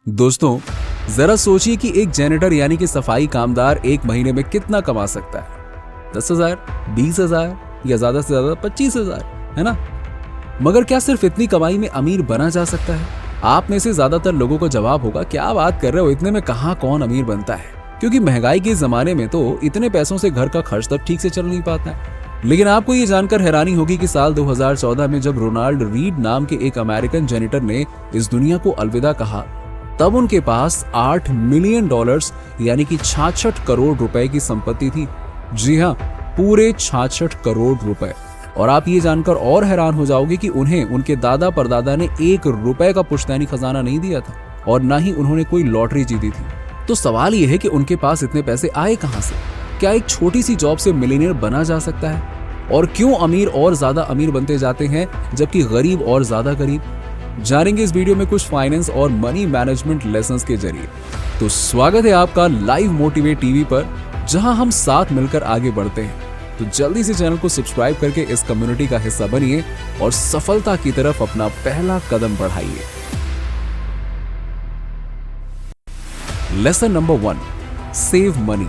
दोस्तों, जरा सोचिए कि एक जेनेटर यानी कि सफाई कामदार एक महीने में कितना कमा सकता है। 10,000, 20,000 या ज्यादा से ज्यादा 25,000, है ना? मगर क्या सिर्फ इतनी कमाई में अमीर बना जा सकता है? आप में से ज्यादातर लोगों का जवाब होगा, क्या बात कर रहे हो, इतने में कहाँ कौन अमीर बनता है? क्योंकि महंगाई के जमाने में तो इतने पैसों से घर का खर्च तक ठीक से चल नहीं पाता है। लेकिन आपको ये जानकर हैरानी होगी कि साल 2014 में जब रोनाल्ड रीड नाम के एक अमेरिकन जेनेटर ने इस दुनिया को अलविदा कहा, तब उनके पास $8 मिलियन यानी कि 66 करोड़ रुपए की संपत्ति थी। जी हाँ, पूरे 66 करोड़ रुपए। और आप ये जानकर और हैरान हो जाओगे कि उन्हें उनके दादा परदादा ने ₹1 का पुश्तैनी खजाना नहीं दिया था और ना ही उन्होंने कोई लॉटरी जीती थी। तो सवाल ये है कि उनके पास इतने पैसे आए कहां से? क्या एक छोटी सी जॉब से मिलियनेयर बना जा सकता है? और क्यों अमीर और ज्यादा अमीर बनते जाते हैं जबकि गरीब और ज्यादा गरीब? जानेंगे इस वीडियो में कुछ फाइनेंस और मनी मैनेजमेंट लेसन्स के जरिए। तो स्वागत है आपका लाइव मोटिवेट टीवी पर, जहां हम साथ मिलकर आगे बढ़ते हैं। तो जल्दी से चैनल को सब्सक्राइब करके इस कम्युनिटी का हिस्सा बनिए और सफलता की तरफ अपना पहला कदम बढ़ाइए। Lesson number 1, save money.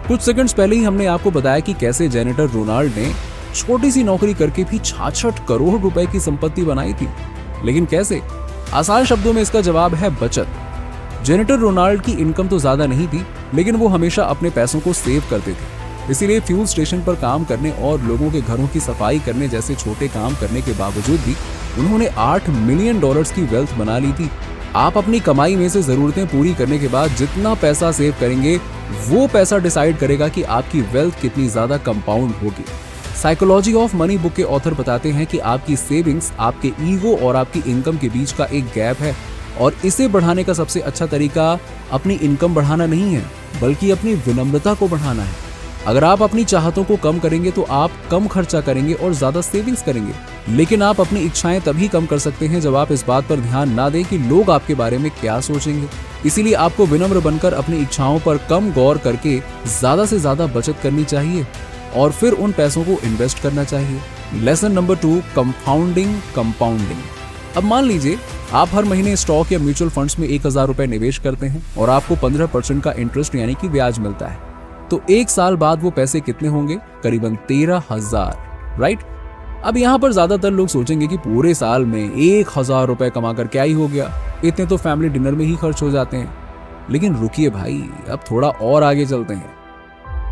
कुछ सेकंड्स पहले ही हमने आपको बताया कि कैसे जेनेटर रोनाल्ड ने छोटी सी नौकरी करके भी 66 करोड़ रुपए की संपत्ति बनाई थी। लेकिन कैसे? आसान शब्दों में इसका जवाब है बचत। जेनेटर रोनाल्ड की इनकम तो ज्यादा नहीं थी, लेकिन वो हमेशा अपने पैसों को सेव करते थे। इसीलिए फ्यूल स्टेशन पर काम करने और लोगों के घरों की सफाई करने जैसे छोटे काम करने के बावजूद भी उन्होंने $8 मिलियन की वेल्थ बना ली थी। आप अपनी कमाई में से जरूरतें पूरी करने के बाद जितना पैसा सेव करेंगे, वो पैसा डिसाइड करेगा कि आपकी वेल्थ कितनी ज्यादा कंपाउंड होगी। साइकोलॉजी ऑफ मनी बुक के ऑथर बताते हैं कि आपकी सेविंग्स आपके ईगो और आपकी इनकम के बीच का एक गैप है, और इसे बढ़ाने का सबसे अच्छा तरीका अपनी इनकम बढ़ाना नहीं है, बल्कि अपनी विनम्रता को बढ़ाना है। अगर आप अपनी चाहतों को कम करेंगे तो आप कम खर्चा करेंगे और ज्यादा सेविंग्स करेंगे। लेकिन आप अपनी इच्छाएं तभी कम कर सकते हैं जब आप इस बात पर ध्यान ना दें कि लोग आपके बारे में क्या सोचेंगे। इसीलिए आपको विनम्र बनकर अपनी इच्छाओं पर कम गौर करके ज्यादा से ज्यादा बचत करनी चाहिए और फिर उन पैसों को इन्वेस्ट करना चाहिए। Lesson number 2, compounding. अब मान लीजिए आप हर महीने स्टॉक या म्यूचुअल फंड्स में 1,000 रुपए निवेश करते हैं और आपको 15% का इंटरेस्ट यानी कि ब्याज मिलता है। तो एक साल बाद वो पैसे कितने होंगे? करीबन 13,000, राइट? अब यहाँ पर ज्यादातर लोग सोचेंगे कि पूरे साल में 1,000 रुपए कमाकर क्या ही हो गया, इतने तो फैमिली डिनर में ही खर्च हो जाते हैं। लेकिन रुकिए भाई, अब थोड़ा और आगे चलते हैं।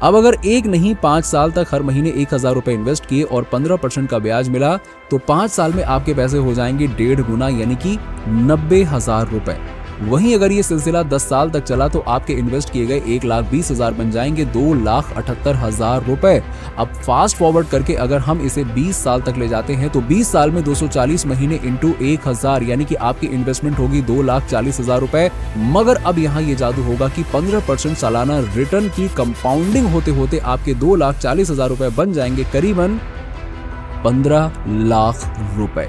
अब अगर एक नहीं 5 साल तक हर महीने 1,000 रुपए इन्वेस्ट किए और 15% का ब्याज मिला, तो 5 साल में आपके पैसे हो जाएंगे 1.5 गुना यानी कि 90,000 रुपए। वहीं अगर ये सिलसिला 10 साल तक चला तो आपके इन्वेस्ट किए गए 1,20,000 बन जाएंगे 2,78,000 रुपए। अब फास्ट फॉरवर्ड करके अगर हम इसे 20 साल तक ले जाते हैं तो 20 साल में 240 महीने इंटू 1,000 यानी कि आपकी इन्वेस्टमेंट होगी 2,40,000 रुपए। मगर अब यहाँ ये जादू होगा कि 15% सालाना रिटर्न की कंपाउंडिंग होते होते आपके 2,40,000 रुपए बन जाएंगे करीबन 15 लाख रुपए,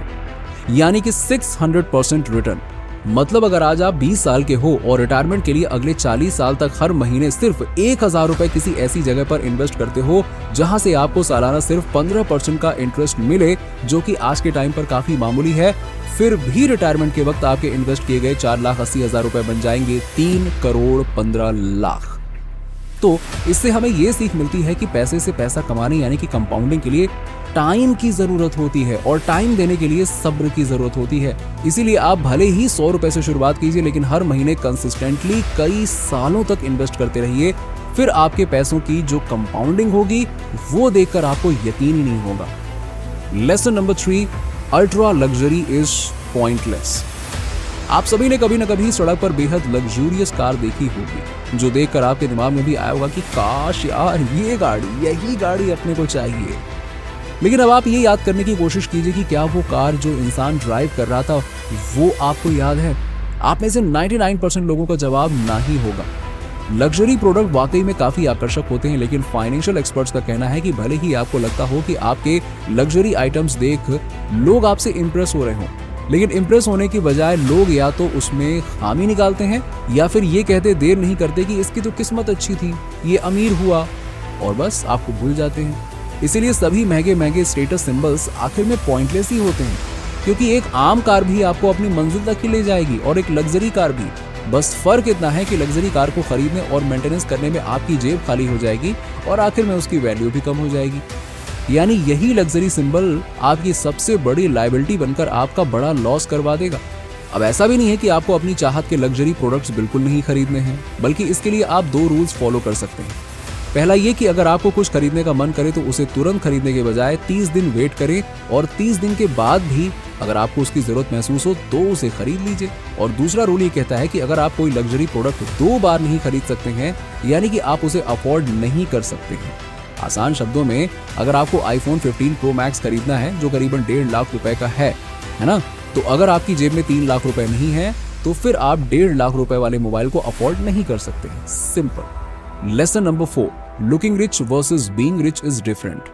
यानी कि 600% रिटर्न। मतलब अगर आज आप 20 साल के हो और रिटायरमेंट के लिए अगले 40 साल तक हर महीने सिर्फ 1,000 रुपए किसी ऐसी जगह पर इन्वेस्ट करते हो जहां से आपको सालाना सिर्फ 15% का इंटरेस्ट मिले, जो कि आज के टाइम पर काफी मामूली है, फिर भी रिटायरमेंट के वक्त आपके इन्वेस्ट किए गए 4,80,000 रुपए बन जाएंगे 3,15,00,000। तो इससे हमें यह सीख मिलती है कि पैसे से पैसा कमाने यानी कि कंपाउंडिंग के लिए टाइम की जरूरत होती है और टाइम देने के लिए सब्र की जरूरत होती है। इसीलिए आप भले ही 100 रुपए से शुरुआत कीजिए, लेकिन हर महीने कंसिस्टेंटली कई सालों तक इन्वेस्ट करते रहिए। फिर आपके पैसों की जो कंपाउंडिंग होगी वो देखकर आपको यकीन ही नहीं होगा। Lesson number 3, ultra luxury is pointless. आप सभी ने कभी न कभी सड़क पर बेहद लग्जूरियस कार देखी होगी, जो देखकर आपके दिमाग में भी आया होगा कि काश यार यही गाड़ी अपने को चाहिए। लेकिन अब आप ये याद करने की कोशिश कीजिए कि क्या वो कार जो इंसान ड्राइव कर रहा था वो आपको याद है? आप में से 99% लोगों का जवाब ना ही होगा। लग्जरी प्रोडक्ट वाकई में काफी आकर्षक होते हैं, लेकिन फाइनेंशियल एक्सपर्ट्स का कहना है कि भले ही आपको लगता हो कि आपके लग्जरी आइटम्स देख लोग आपसे इंप्रेस हो रहे हों, लेकिन इंप्रेस होने की बजाय लोग या तो उसमें खामी निकालते हैं या फिर ये कहते देर नहीं करते कि इसकी तो किस्मत अच्छी थी, ये अमीर हुआ, और बस आपको भूल जाते हैं। इसीलिए सभी महंगे स्टेटस सिंबल्स आखिर में पॉइंटलेस ही होते हैं, क्योंकि एक आम कार भी आपको अपनी मंजिल तक ही ले जाएगी और एक लग्जरी कार भी बस फर्क इतना है कि लग्जरी कार को खरीदने और मेंटेनेंस करने में आपकी जेब खाली हो जाएगी और आखिर में उसकी वैल्यू भी कम हो जाएगी। यानी यही लग्जरी सिंबल आपकी सबसे बड़ी लायबिलिटी बनकर आपका बड़ा लॉस करवा देगा। अब ऐसा भी नहीं है कि आपको अपनी चाहत के लग्जरी प्रोडक्ट्स बिल्कुल नहीं खरीदने हैं, बल्कि इसके लिए आप 2 रूल्स फॉलो कर सकते हैं। पहला ये कि अगर आपको कुछ खरीदने का मन करे तो उसे तुरंत खरीदने के बजाय 30 दिन वेट करें और 30 दिन के बाद भी अगर आपको उसकी जरूरत महसूस हो तो उसे खरीद लीजिए। और दूसरा रूल ये कहता है कि अगर आप कोई लग्जरी प्रोडक्ट 2 बार नहीं खरीद सकते हैं, यानी कि आप उसे अफोर्ड नहीं कर सकते हैं। आसान शब्दों में, अगर आपको iPhone 15 Pro Max खरीदना है जो करीबन 1.5 लाख रुपए का है ना, तो अगर आपकी जेब में 3 लाख रुपए नहीं है तो फिर आप 1.5 लाख रुपए वाले मोबाइल को अफोर्ड नहीं कर सकते हैं। Simple. Lesson number 4, looking rich versus being rich is different.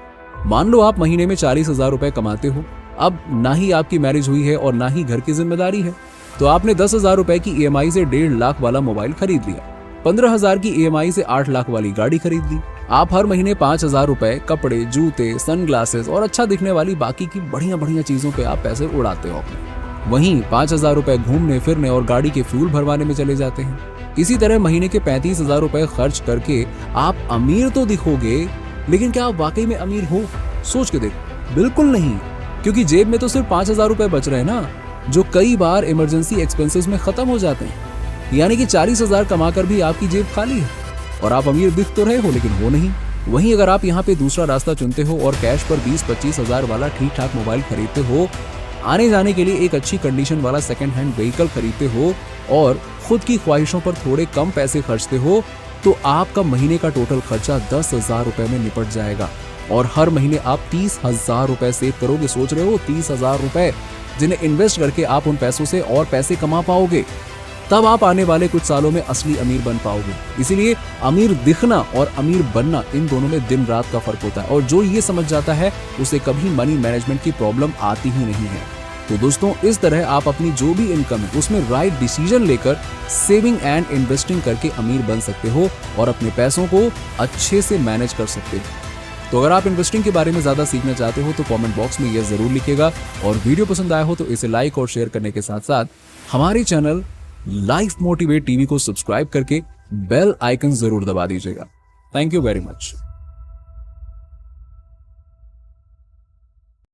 मान लो आप महीने में 40,000 रुपए कमाते हो। अब ना ही आपकी मैरिज हुई है और ना ही घर की जिम्मेदारी है, तो आपने 10,000 रुपए की EMI से 1.5 लाख वाला मोबाइल खरीद लिया, 15,000 की EMI से 8 लाख वाली गाड़ी खरीद ली। आप हर महीने 5,000 रुपए कपड़े, जूते, सनग्लासेस और अच्छा दिखने वाली बाकी की बढ़िया बढ़िया चीजों पे आप पैसे उड़ाते हो अपने। वहीं 5,000 रुपए घूमने फिरने और गाड़ी के फ्यूल भरवाने में चले जाते हैं। इसी तरह महीने के 35,000 रुपए खर्च करके आप अमीर तो दिखोगे, लेकिन क्या आप वाकई में अमीर हो? सोच के देखो, बिल्कुल नहीं, क्योंकि जेब में तो सिर्फ 5,000 रुपए बच रहे हैं ना, जो कई बार इमरजेंसी एक्सपेंसेस में खत्म हो जाते हैं। यानी कि 40,000 कमाकर भी आपकी जेब खाली है और आप अमीर दिख तो रहे हो लेकिन हो नहीं। वहीं अगर आप यहाँ पे दूसरा रास्ता चुनते हो और कैश पर 20-25 हजार वाला ठीक ठाक मोबाइल खरीदते हो, आने जाने के लिए एक अच्छी कंडीशन वाला सेकंड हैंड व्हीकल खरीदते हो और खुद की ख्वाहिशों पर थोड़े कम पैसे खर्चते हो, तो आपका महीने का टोटल खर्चा 10,000 रुपए में निपट जाएगा और हर महीने आप 30,000 रुपए सेव करोगे। सोच रहे हो, 30,000 रुपए जिन्हें इन्वेस्ट करके आप उन पैसों से और पैसे कमा पाओगे। तब आप आने वाले कुछ सालों में असली अमीर बन पाओगे। इसीलिए अमीर दिखना और अमीर बनना, इन दोनों में दिन रात का फर्क होता है और जो ये समझ जाता है उसे कभी मनी मैनेजमेंट की प्रॉब्लम आती ही नहीं है। तो दोस्तों, इस तरह आप अपनी जो भी इनकम है उसमें राइट डिसीजन लेकर सेविंग एंड इन्वेस्टिंग करके अमीर बन सकते हो और अपने पैसों को अच्छे से मैनेज कर सकते हो। तो अगर आप इन्वेस्टिंग के बारे में ज्यादा सीखना चाहते हो तो कमेंट बॉक्स में यह जरूर लिखिएगा और वीडियो पसंद आया हो तो इसे लाइक और शेयर करने के साथ साथ हमारे चैनल लाइफ मोटिवेट टीवी को सब्सक्राइब करके बेल आइकन जरूर दबा दीजिएगा। Thank you very much.